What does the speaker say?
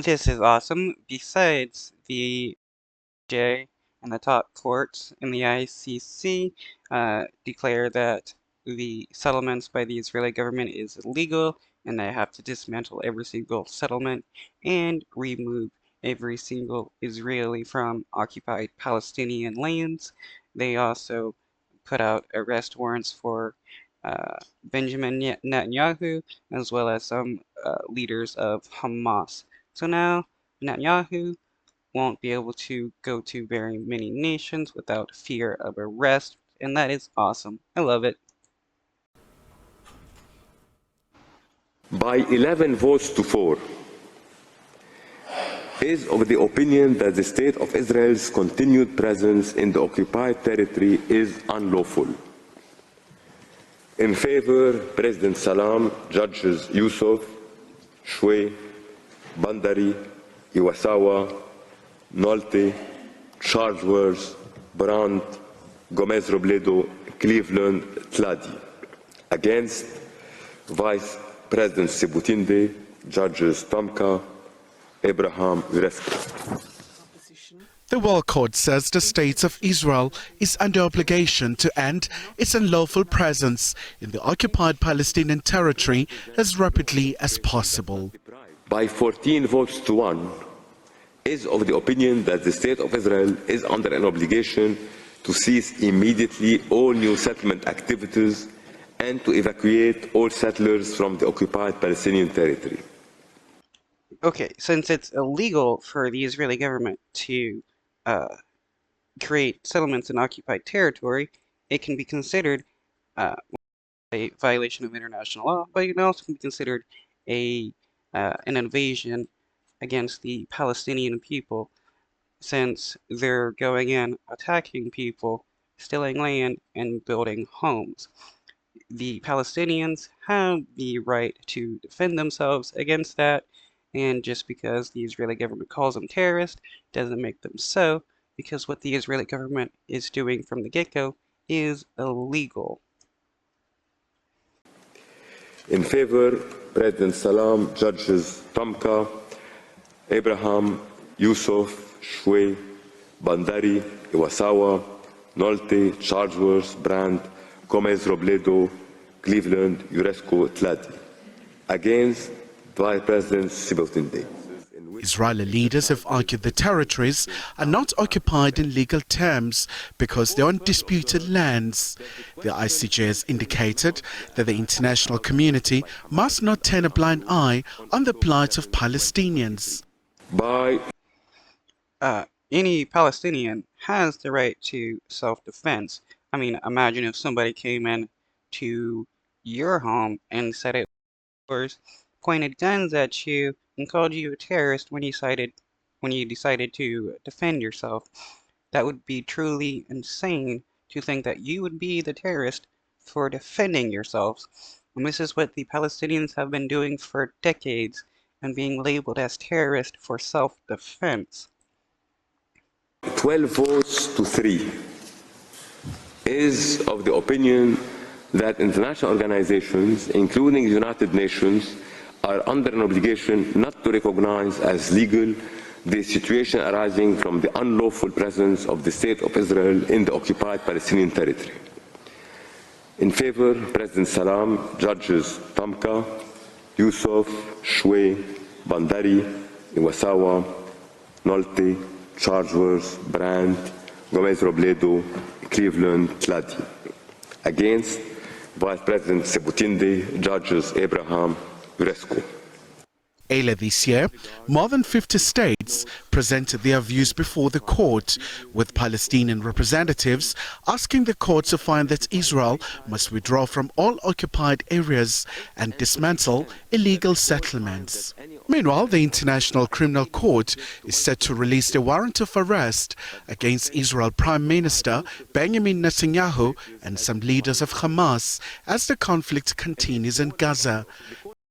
This is awesome. Besides, the J and the top courts in the ICC declare that the settlements by the Israeli government is illegal and they have to dismantle every single settlement and remove every single Israeli from occupied Palestinian lands. They also put out arrest warrants for Benjamin Netanyahu as well as some leaders of Hamas. So now Netanyahu won't be able to go to very many nations without fear of arrest, and that is awesome. I love it. By 11 votes to 4, is of the opinion that the State of Israel's continued presence in the occupied territory is unlawful. In favor, President Salam, Judges Yusuf, Shway, Bandari, Iwasawa, Nolte, Chargeworth, Brandt, Gomez Robledo, Cleveland, Tladi. Against, Vice President Sebutinde, Judges Tamka, Abraham Uresco. The World Court says the State of Israel is under obligation to end its unlawful presence in the occupied Palestinian territory as rapidly as possible. By 14 votes to 1, is of the opinion that the State of Israel is under an obligation to cease immediately all new settlement activities and to evacuate all settlers from the occupied Palestinian territory. Okay, since it's illegal for the Israeli government to create settlements in occupied territory, it can be considered a violation of international law, but it can also be considered an invasion against the Palestinian people, since they're going in, attacking people, stealing land, and building homes. The Palestinians have the right to defend themselves against that, and just because the Israeli government calls them terrorists doesn't make them so, because what the Israeli government is doing from the get-go is illegal. In favor, President Salam, Judges Tamka, Abraham, Yusuf, Shway, Bandari, Iwasawa, Nolte, Chargeworth, Brandt, Gomez Robledo, Cleveland, Uresco, Tladi. Against, Vice President Sebutinde. Israeli leaders have argued the territories are not occupied in legal terms because they are on disputed lands. The ICJ has indicated that the international community must not turn a blind eye on the plight of Palestinians. Any Palestinian has the right to self-defense. I mean, imagine if somebody came in to your home and said it was pointed guns at you and called you a terrorist when you decided to defend yourself. That would be truly insane to think that you would be the terrorist for defending yourselves. And this is what the Palestinians have been doing for decades and being labeled as terrorists for self-defense. 12 votes to 3 is of the opinion that international organizations, including the United Nations, are under an obligation not to recognize as legal the situation arising from the unlawful presence of the State of Israel in the occupied Palestinian territory. In favor, President Salam, Judges Tamka, Yusuf, Shway, Bandari, Iwasawa, Nolte, Chargeworth, Brandt, Gomez Robledo, Cleveland, Tladi. Against, Vice President Sebutinde, Judges Abraham Uresco. Earlier this year, more than 50 states presented their views before the court, with Palestinian representatives asking the court to find that Israel must withdraw from all occupied areas and dismantle illegal settlements. Meanwhile, the International Criminal Court is set to release the warrant of arrest against Israel Prime Minister Benjamin Netanyahu and some leaders of Hamas as the conflict continues in Gaza.